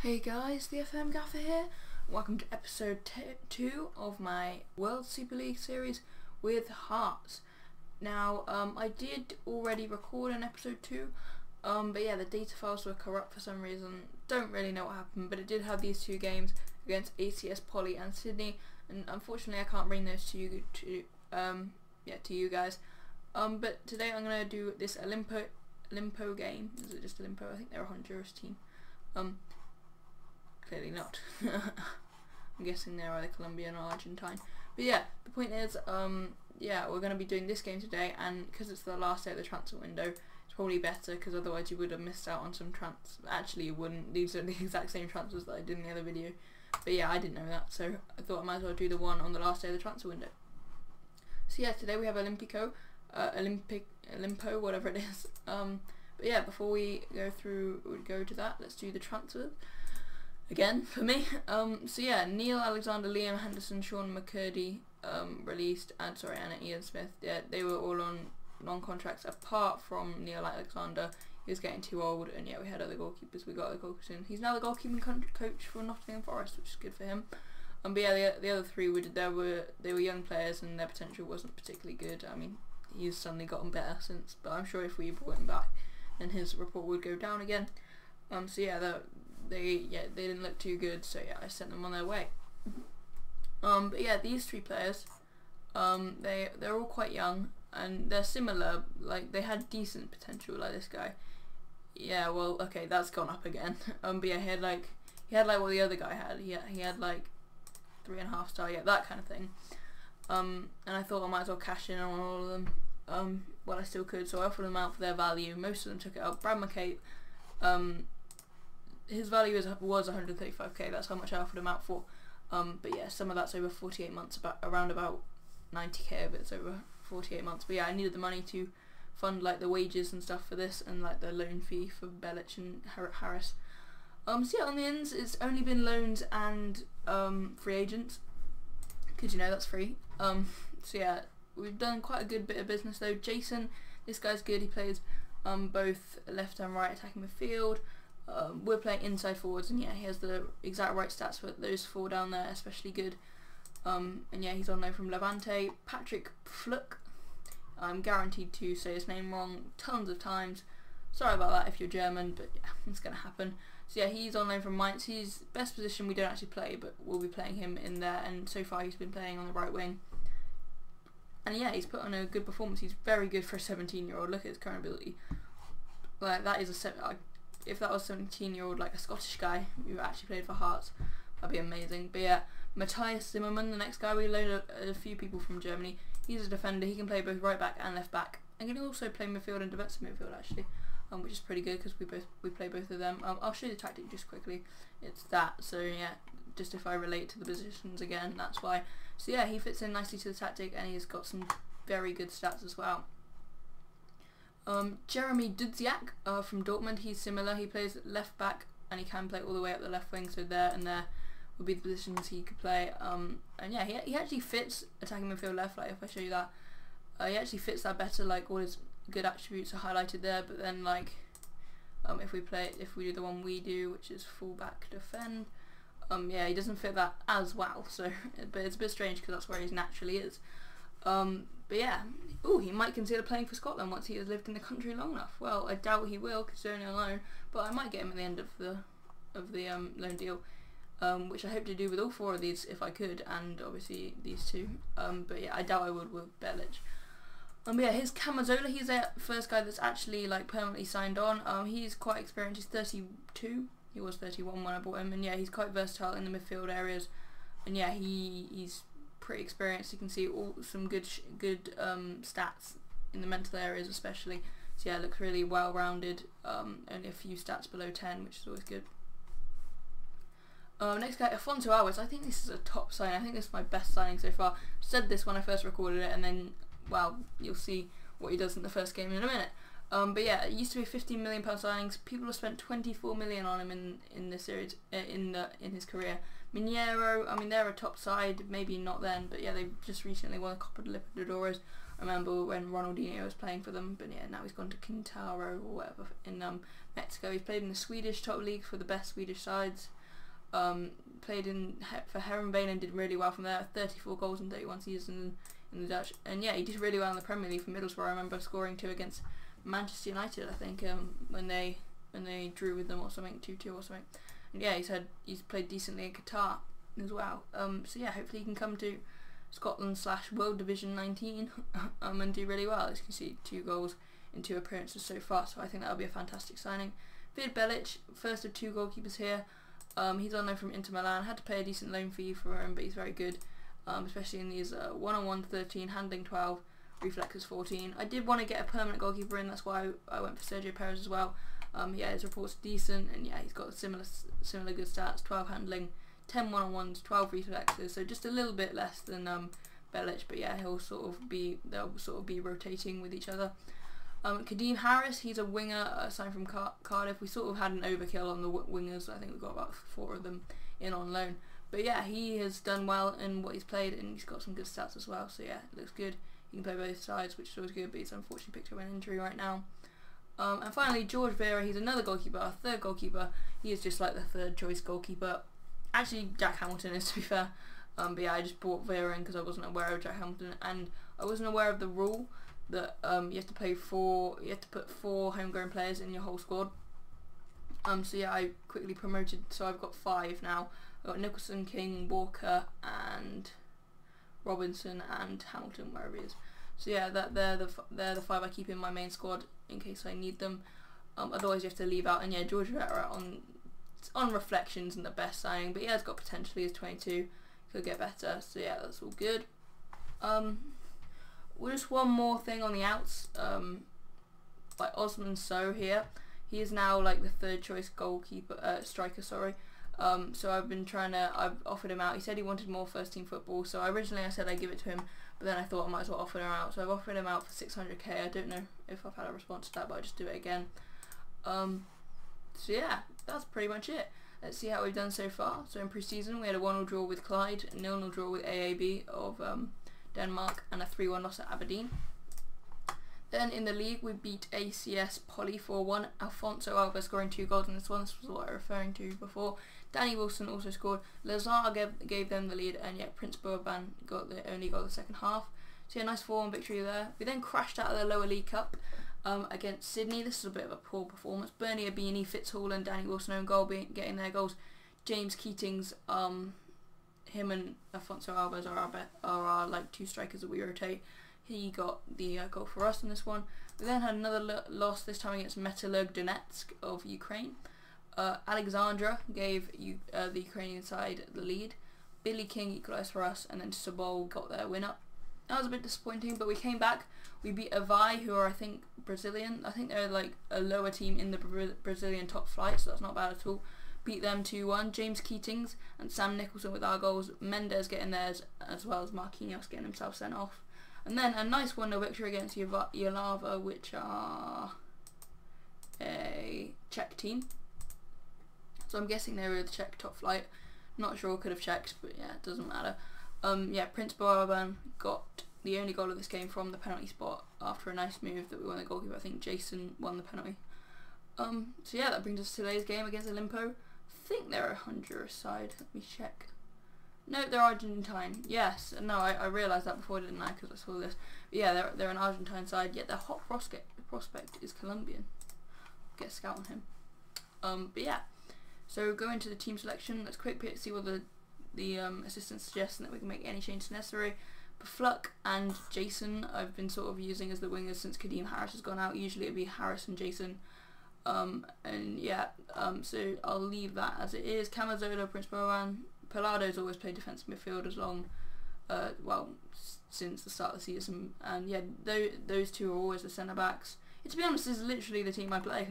Hey guys, the FM Gaffer here. Welcome to episode 2 of my World Super League series with Hearts. Now, I did already record an episode 2, but yeah, the data files were corrupt for some reason. Don't really know what happened, but it did have these two games against ACS Poly and Sydney, and unfortunately I can't bring those to you guys. But today I'm gonna do this Olimpo game. Is it just Olimpo? I think they're a Honduras team. Clearly not. I'm guessing they're either Colombian or Argentine. But yeah, the point is, yeah, we're going to be doing this game today, and because it's the last day of the transfer window, it's probably better, because otherwise you would have missed out on some Actually, you wouldn't. These are the exact same transfers that I did in the other video. But yeah, I didn't know that, so I thought I might as well do the one on the last day of the transfer window. So yeah, today we have Olimpo, whatever it is. But yeah, before we go to that, let's do the transfers. Again, for me. So yeah, Neil Alexander, Liam Henderson, Sean McCurdy released, and Ian Smith. Yeah, they were all on long contracts apart from Neil Alexander. He was getting too old, and yeah, we had other goalkeepers. We got other goalkeepers in. He's now the goalkeeping coach for Nottingham Forest, which is good for him. But yeah, the other three they were young players, and their potential wasn't particularly good. I mean, he's suddenly gotten better since, but I'm sure if we brought him back, then his report would go down again. So yeah, they didn't look too good, so yeah, I sent them on their way. But yeah, these three players, they're all quite young, and they're similar. Like, they had decent potential. Like this guy, yeah, well, okay, that's gone up again. But yeah, he had like what the other guy had. He had like 3.5 star, yeah, that kind of thing. And I thought I might as well cash in on all of them. Well, I still could, so I offered them out for their value. Most of them took it up. Brad McCabe, his value was 135k. That's how much I offered him out for. But yeah, some of that's over 48 months, around about 90k of it's over 48 months. But yeah, I needed the money to fund like the wages and stuff for this, and like the loan fee for Belic and Harris. So yeah, on the ends, it's only been loans and free agents, because you know that's free. So yeah, we've done quite a good bit of business though. Jason, this guy's good. He plays both left and right attacking midfield. We're playing inside forwards, and yeah, he has the exact right stats for those four down there, especially good. And yeah, he's on loan from Levante. Patrick Fluck, I'm guaranteed to say his name wrong tons of times. Sorry about that if you're German, but yeah, it's gonna happen. So yeah, he's on loan from Mainz. He's best position we don't actually play, but we'll be playing him in there, and so far he's been playing on the right wing. And yeah, he's put on a good performance. He's very good for a 17-year-old. Look at his current ability. Like, that is if that was a 17-year-old, like a Scottish guy who actually played for Hearts, that'd be amazing. But yeah, Matthias Zimmermann, the next guy, we loaned a few people from Germany. He's a defender. He can play both right back and left back, and can also play midfield and defensive midfield actually, which is pretty good because we play both of them. I'll show you the tactic just quickly. It's that. So yeah, just if I relate to the positions again, that's why. So yeah, he fits in nicely to the tactic, and he's got some very good stats as well. Jeremy Dudziak from Dortmund, he's similar. He plays left back, and he can play all the way up the left wing, so there and there would be the positions he could play. And yeah, he actually fits attacking midfield left. Like, if I show you that, he actually fits that better. Like, all his good attributes are highlighted there. But then, like, if we do the one we do, which is full back defend, yeah, he doesn't fit that as well. So, but it's a bit strange because that's where he naturally is. But yeah, he might consider playing for Scotland once he has lived in the country long enough. Well, I doubt he will because he's only on loan, but I might get him at the end of the loan deal, which I hope to do with all four of these if I could, and obviously these two. But yeah, I doubt I would with Belic. But yeah, here's Camazola. He's the first guy that's actually like permanently signed on. He's quite experienced. He's 32. He was 31 when I bought him, and yeah, he's quite versatile in the midfield areas, and yeah, he's pretty experienced. You can see some good stats in the mental areas especially. So yeah, it looks really well rounded. Only a few stats below 10, which is always good. Next guy, Afonso Alves. I think this is a top sign. I think this is my best signing so far. Said this when I first recorded it, and then, well, you'll see what he does in the first game in a minute. But yeah, it used to be £15 million signings. People have spent 24 million on him in this series, in his career. Mineiro, I mean, they're a top side, maybe not then, but yeah, they just recently won the Copa Libertadores. I remember when Ronaldinho was playing for them, but yeah, now he's gone to Quintaro or whatever in Mexico. He's played in the Swedish top league for the best Swedish sides. Played for Heerenveen and did really well from there. 34 goals in 31 seasons in the Dutch. And yeah, he did really well in the Premier League for Middlesbrough. I remember scoring 2 against Manchester United, I think, when they drew with them or something, 2-2 or something. And yeah, he's played decently in Qatar as well. So yeah, hopefully he can come to Scotland/World Division 19 and do really well. As you can see, 2 goals in 2 appearances so far, so I think that'll be a fantastic signing. Vid Belic, first of 2 goalkeepers here. He's on loan from Inter Milan. Had to pay a decent loan fee for him, but he's very good, especially in these one-on-one 13, handling 12, reflexes 14. I did want to get a permanent goalkeeper in, that's why I went for Sergio Perez as well. Yeah, his report's decent, and yeah, he's got similar good stats: 12 handling, 10 one-on-ones, 12 reflexes. So just a little bit less than Belic, but yeah, they'll sort of be rotating with each other. Kadeem Harris, he's a winger signed from Cardiff. We sort of had an overkill on the wingers. I think we've got about 4 of them in on loan. But yeah, he has done well in what he's played, and he's got some good stats as well. So yeah, it looks good. He can play both sides, which is always good, but he's unfortunately picked up an injury right now. And finally, George Vera, he's another goalkeeper, our 3rd goalkeeper. He is just like the 3rd choice goalkeeper. Actually, Jack Hamilton is, to be fair. But yeah, I just brought Vera in because I wasn't aware of Jack Hamilton, and I wasn't aware of the rule that you have to put 4 homegrown players in your whole squad. So yeah, I quickly promoted, so I've got 5 now. I've got Nicholson, King, Walker, and Robinson, and Hamilton, wherever he is. So yeah, they're the 5 I keep in my main squad in case I need them. Otherwise you have to leave out, and yeah, George Vera on reflection isn't the best signing, but yeah, it's got potential. He's 22, could get better. So yeah, that's all good. Well, just one more thing on the outs, like Osman Sow here. He is now like the 3rd choice striker, sorry. So I've offered him out. He said he wanted more first team football, so originally I said I'd give it to him, but then I thought I might as well offer him out. So I've offered him out for 600k. I don't know if I've had a response to that, but I'll just do it again. So yeah, that's pretty much it. Let's see how we've done so far. So in pre-season we had a 1-1 draw with Clyde, a 0-0 draw with AAB of Denmark, and a 3-1 loss at Aberdeen. Then in the league we beat ACS Poly 4-1. Alfonso Alba scoring 2 goals in this one. This was what I was referring to before. Danny Wilson also scored. Lazar gave them the lead, and yet Prince Boban got the only goal of the second half. So yeah, nice 4-1 victory there. We then crashed out of the lower league cup against Sydney. This is a bit of a poor performance. Bernie Abini, Fitzhall, and Danny Wilson own goal, getting their goals. James Keatings, him and Alfonso Alves are our like 2 strikers that we rotate. He got the goal for us in this one. We then had another loss, this time against Metalurg Donetsk of Ukraine. Alexandra gave the Ukrainian side the lead. Billy King equalised for us, and then Sobol got their win up. That was a bit disappointing, but we came back. We beat Avai, who are I think Brazilian. I think they're like a lower team in the Brazilian top flight, so that's not bad at all. Beat them 2-1. James Keatings and Sam Nicholson with our goals. Mendes getting theirs, as well as Marquinhos getting himself sent off. And then a nice 1-0 victory against Yalava, which are a Czech team. So I'm guessing they were the Czech top flight. Not sure, could have checked, but yeah, it doesn't matter. Yeah, Prince Boban got the only goal of this game from the penalty spot after a nice move that we won the goalkeeper. I think Jason won the penalty. So yeah, that brings us to today's game against Olimpo. I think they're a Honduras side. Let me check. No, they're Argentine. Yes, no, I realised that before, didn't I? Because I saw this. But yeah, they're an Argentine side. Yet their hot prospect is Colombian. Get a scout on him. But yeah, so go into the team selection. Let's quickly see what the assistant suggests, and that we can make any changes necessary. Bafluck and Jason I've been sort of using as the wingers since Kadeem Harris has gone out. Usually it'd be Harris and Jason. And yeah, so I'll leave that as it is. Camazola, Prince Boban. Pelado's always played defensive midfield as long, since the start of the season, and yeah, those 2 are always the centre backs. To be honest, this is literally the team I play.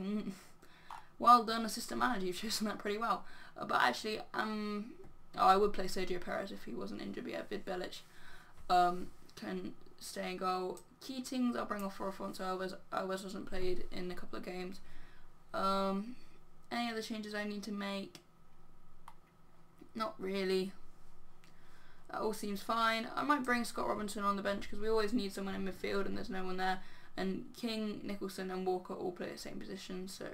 Well done, assistant manager, you've chosen that pretty well. But actually, I would play Sergio Perez if he wasn't injured. But yeah, Vid Belic can stay in goal. Keatings, I'll bring off for Alfonso Alves. Alves hasn't played in a couple of games. Any other changes I need to make? Not really. That all seems fine. I might bring Scott Robinson on the bench because we always need someone in midfield and there's no one there. And King, Nicholson and Walker all play the same position, so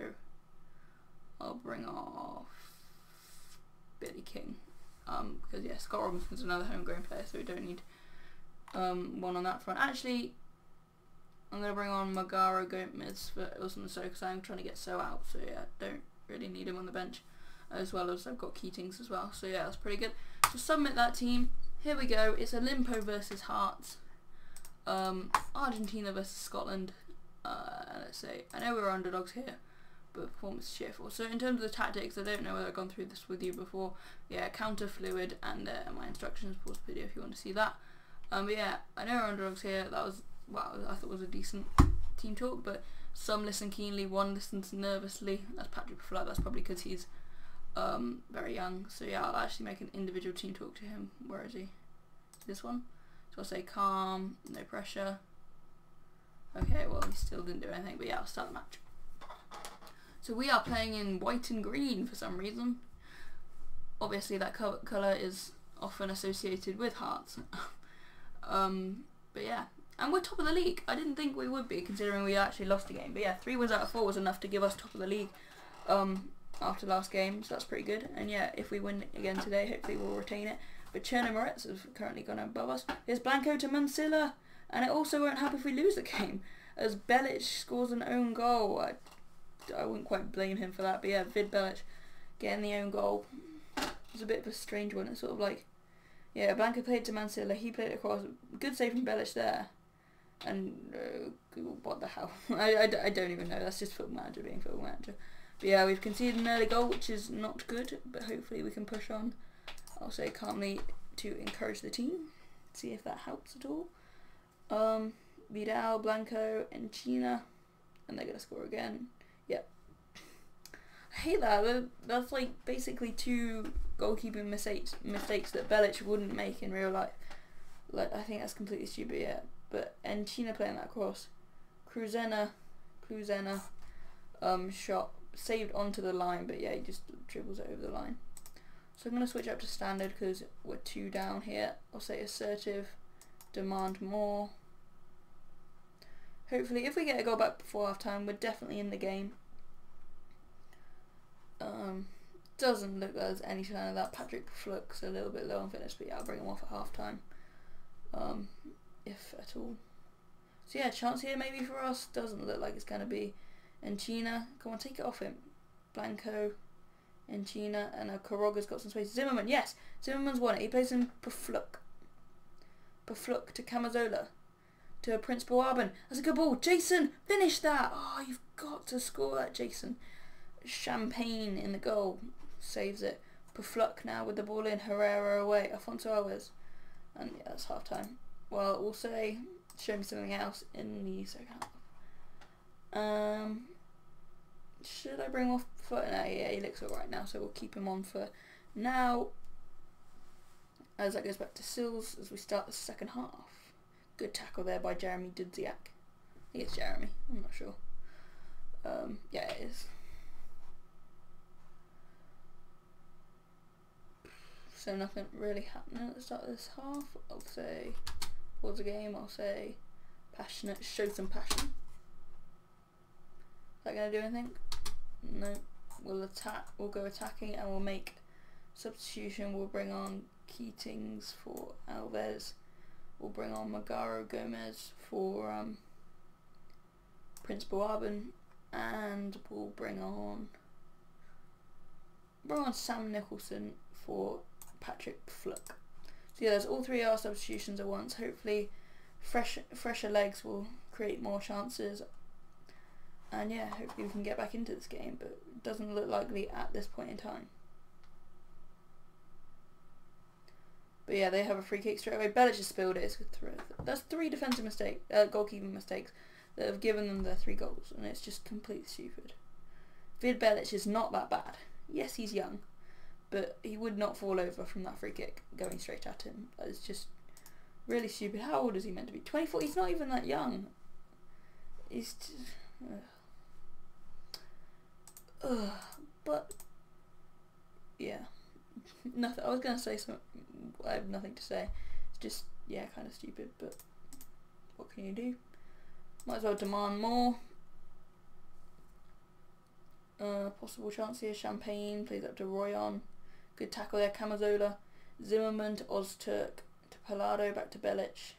I'll bring off Billy King. Because yeah, Scott Robinson's another homegrown player, so we don't need one on that front. Actually, I'm going to bring on Magaro Gomez for Usman So, because I'm trying to get So out, so yeah, don't really need him on the bench, as well as I've got Keatings as well, so yeah, that's pretty good. So submit that team. Here we go. It's Olimpo versus Hearts, Argentina versus Scotland. Let's say, I know we're underdogs here, but performance is cheerful. So in terms of the tactics, I don't know whether I've gone through this with you before. Yeah, counter fluid, and my instructions, pause the video if you want to see that. But yeah, I know we're underdogs here. That was, wow, I thought it was a decent team talk, but some listen keenly, one listens nervously. That's Patrick Fludd. That's probably because he's very young. So yeah, I'll actually make an individual team talk to him. Where is he? This one. So I'll say calm, no pressure. Okay, well, he still didn't do anything, but yeah, I'll start the match. So we are playing in white and green for some reason. Obviously that colour is often associated with Hearts. But yeah, and we're top of the league. I didn't think we would be, considering we actually lost the game. But yeah, 3 wins out of 4 was enough to give us top of the league after last game, so that's pretty good. And yeah, if we win again today, hopefully we'll retain it. But Cherno Moretz has currently gone above us. Here's Blanco to Mansilla, and it also won't happen if we lose the game, as Belic scores an own goal. I wouldn't quite blame him for that, but yeah, Vid Belic getting the own goal. It's a bit of a strange one. It's sort of like, yeah, Blanco played to Mansilla, he played it across. Good save from Belic there. And what the hell? I don't even know. That's just Football Manager being Football Manager. But yeah, we've conceded an early goal, which is not good, but hopefully we can push on. I'll say calmly to encourage the team. See if that helps at all. Vidal, Blanco, and China, and they're gonna score again. Yep. I hate that. That's like basically 2 goalkeeping mistakes that Belic wouldn't make in real life. Like, I think that's completely stupid. Yeah. But China playing that cross, Cruzena, shot saved onto the line, but yeah, he just dribbles it over the line. So I'm gonna switch up to standard because we're 2 down here. I'll say assertive, demand more. Hopefully, if we get a goal back before half time, we're definitely in the game. Doesn't look like there's any sign of that. Patrick Fluck's a little bit low on fitness, but yeah, I'll bring him off at half time. If at all. So yeah, chance here maybe for us. Doesn't look like it's going to be. China, come on, take it off him. Blanco, China, and Karoga's got some space. Zimmerman, yes, Zimmerman's won it. He plays in Pafluk to Camazola, to Prince Boarban. That's a good ball. Jason, finish that. Oh, you've got to score that, Jason. Champagne in the goal, saves it. Pafluk now with the ball in. Herrera away. Afonso Alves, and yeah, that's half time. Well, we'll say, show me something else in the second half. Should I bring off Foot? No, yeah, he looks alright now, so we'll keep him on for now. As that goes back to Sills as we start the second half. Good tackle there by Jeremy Dudziak. I think it's Jeremy, I'm not sure. Yeah, it is. So nothing really happening at the start of this half. I'll say pause the game. I'll say passionate, show some passion. Is that going to do anything? No. We'll attack. We'll go attacking, and we'll make substitution. We'll bring on Keatings for Alves. We'll bring on Magaro Gomez for Prince Boarban, and we'll bring on Sam Nicholson for Patrick Fluck. So yeah, there's all 3 our substitutions at once. Hopefully fresher legs will create more chances, and yeah, hopefully we can get back into this game, but it doesn't look likely at this point in time. But yeah, they have a free kick straight away. Belic just spilled it. That's 3 defensive mistakes, goalkeeping mistakes that have given them their 3 goals, and it's just completely stupid. Vid Belic is not that bad. Yes, he's young, but he would not fall over from that free kick going straight at him. It's just really stupid. How old is he meant to be? 24? He's not even that young. He's just, but yeah, nothing. I was gonna say something. I have nothing to say. It's just, yeah, kind of stupid, but what can you do? Might as well demand more. Possible chance here. Champagne plays up to Royon. Good tackle there. Camazola. Zimmerman to Ozturk. To Palado. Back to Belic.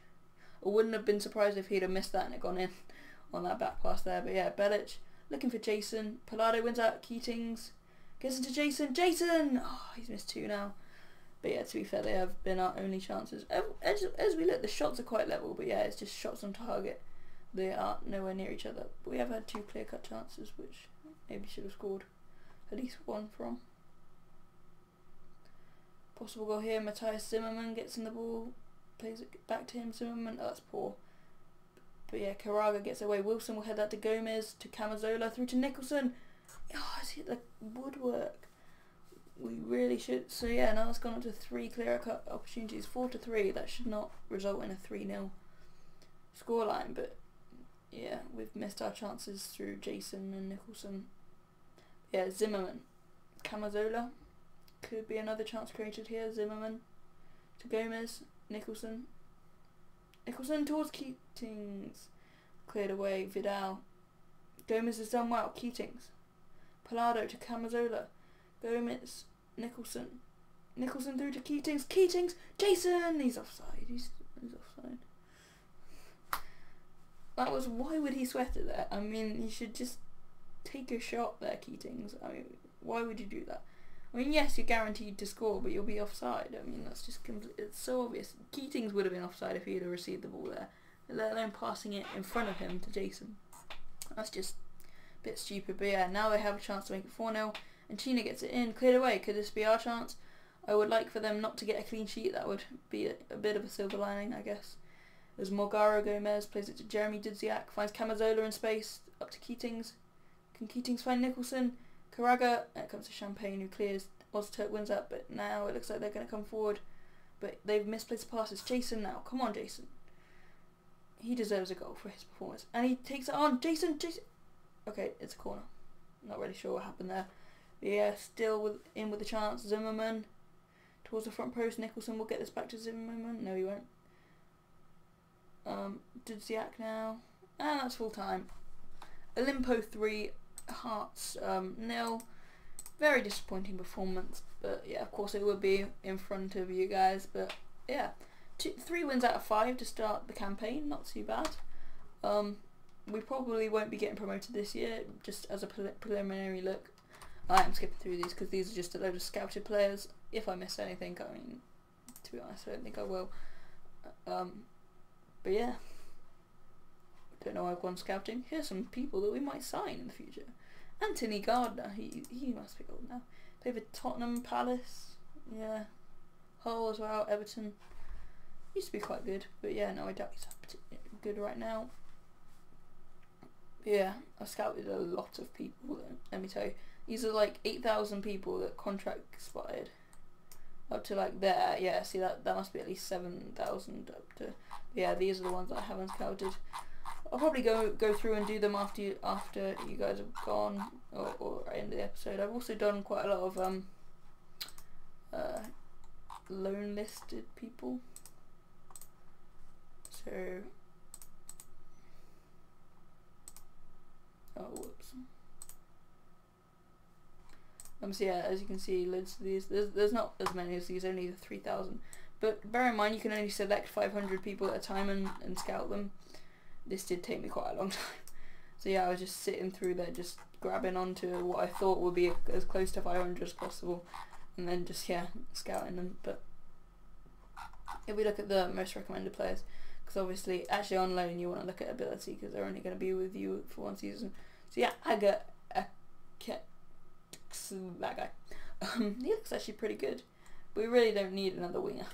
I wouldn't have been surprised if he'd have missed that and it gone in on that back pass there. But yeah, Belic looking for Jason. Palado wins out. Keatings gets into Jason. Jason! Oh, he's missed 2 now. But yeah, to be fair, they have been our only chances. As we look, the shots are quite level. But yeah, it's just shots on target. They are nowhere near each other. But we have had 2 clear-cut chances, which maybe should have scored at least 1 from. Possible goal here. Matthias Zimmerman gets in the ball. Plays it back to him. Zimmerman. Oh, that's poor. But yeah, Caraga gets away. Wilson will head that to Gomez. To Camazola. Through to Nicholson. Oh, it's hit the woodwork. We really should. So yeah, now it's gone up to 3 clear-cut opportunities. 4-3. That should not result in a 3-0 scoreline. But yeah, we've missed our chances through Jason and Nicholson. Yeah, Zimmerman. Camazola. Could be another chance created here. Zimmerman to Gomez. Nicholson. Nicholson towards Keatings. Cleared away. Vidal. Gomez has done well. Keatings. Palado to Camazola. Gomez. Nicholson. Nicholson through to Keatings. Keatings. Jason! He's offside. He's offside. That was... Why would he sweat it there? I mean, you should just take a shot there, Keatings. I mean, why would you do that? I mean, yes, you're guaranteed to score, but you'll be offside. I mean, that's just... It's so obvious. Keatings would have been offside if he had received the ball there, let alone passing it in front of him to Jason. That's just a bit stupid. But yeah, now they have a chance to make it 4-0. And China gets it in, cleared away. Could this be our chance? I would like for them not to get a clean sheet. That would be a bit of a silver lining, I guess. As Morgaro Gomez plays it to Jeremy Dudziak, finds Camazola in space, up to Keatings. Can Keatings find Nicholson? Caraga, and it comes to Champagne, who clears. Ozturk wins up, but now it looks like they're going to come forward. But they've misplaced the passes. Jason now, come on Jason. He deserves a goal for his performance. And he takes it on. Jason! Okay, it's a corner. Not really sure what happened there. But yeah, still in with the chance. Zimmerman towards the front post. Nicholson will get this back to Zimmerman. No, he won't. Dudziak now. And that's full time. Olimpo 3, Hearts 0. Very disappointing performance. But yeah, of course it would be in front of you guys. But yeah, 3 wins out of 5 to start the campaign. Not too bad. We probably won't be getting promoted this year. Just as a preliminary look. I am skipping through these because these are just a load of scouted players. If I miss anything, I mean, to be honest, I don't think I will. But yeah, don't know why I've gone scouting. Here's some people that we might sign in the future. Anthony Gardner, he must be old now. Played for Tottenham, Palace, yeah, Hull as well, Everton. Used to be quite good, but yeah, no, I doubt he's particularly good right now. But yeah, I've scouted a lot of people. Let me tell you, these are like 8,000 people that contract expired. Up to like there, yeah. See that must be at least 7,000 up to. Yeah, these are the ones that I haven't scouted. I'll probably go through and do them after you guys have gone or end the episode. I've also done quite a lot of loan listed people. So whoops. So yeah, as you can see, loads of these. There's not as many as these, only 3,000. But bear in mind, you can only select 500 people at a time and scout them. This did take me quite a long time. So yeah, I was just sitting through there, just grabbing onto what I thought would be as close to 500 as possible, and then just scouting them. But if we look at the most recommended players, because obviously, actually on loan you want to look at ability because they're only going to be with you for 1 season. So yeah, that guy. He looks actually pretty good, but we really don't need another winger.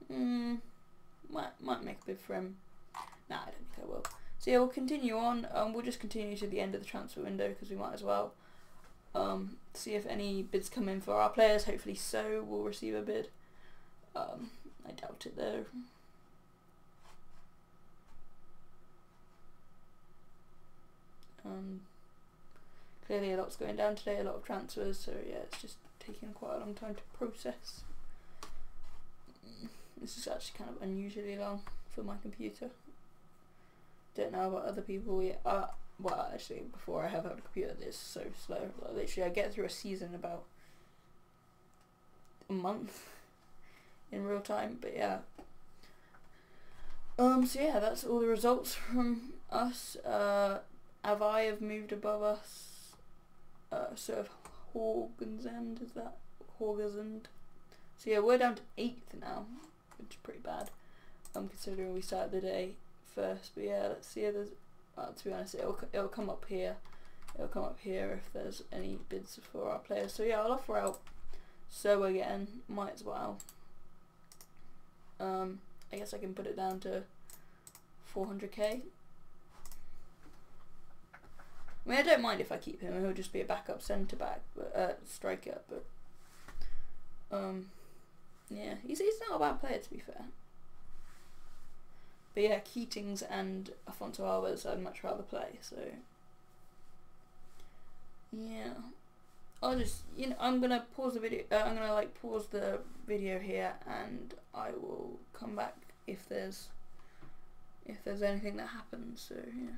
Might make a bid for him. Nah, I don't think I will. So yeah, we'll continue on. We'll just continue to the end of the transfer window because we might as well. See if any bids come in for our players. Hopefully so, we'll receive a bid. I doubt it though. Clearly a lot's going down today, a lot of transfers, so yeah, it's just taking quite a long time to process. This is actually kind of unusually long for my computer. Don't know about other people yet. well, actually, before I have had a computer, it's so slow. Like, literally, I get through a season in about a month in real time. But yeah. So yeah, that's all the results from us. Avai have moved above us. So have Horgensend, is that? Horgensend. So yeah, we're down to 8th now, which is pretty bad. Considering we started the day first. But yeah, let's see if there's, to be honest, it'll come up here. It'll come up here if there's any bids for our players. So yeah, I'll offer out So again, might as well. I guess I can put it down to 400k. I mean, I don't mind if I keep him. He'll just be a backup centre back, but striker. But yeah, he's not a bad player, to be fair. But yeah, Keatings and Afonso Alves I'd much rather play. So yeah, I'll just, I'm gonna pause the video. I'm gonna pause the video here, and I will come back if there's anything that happens. So yeah.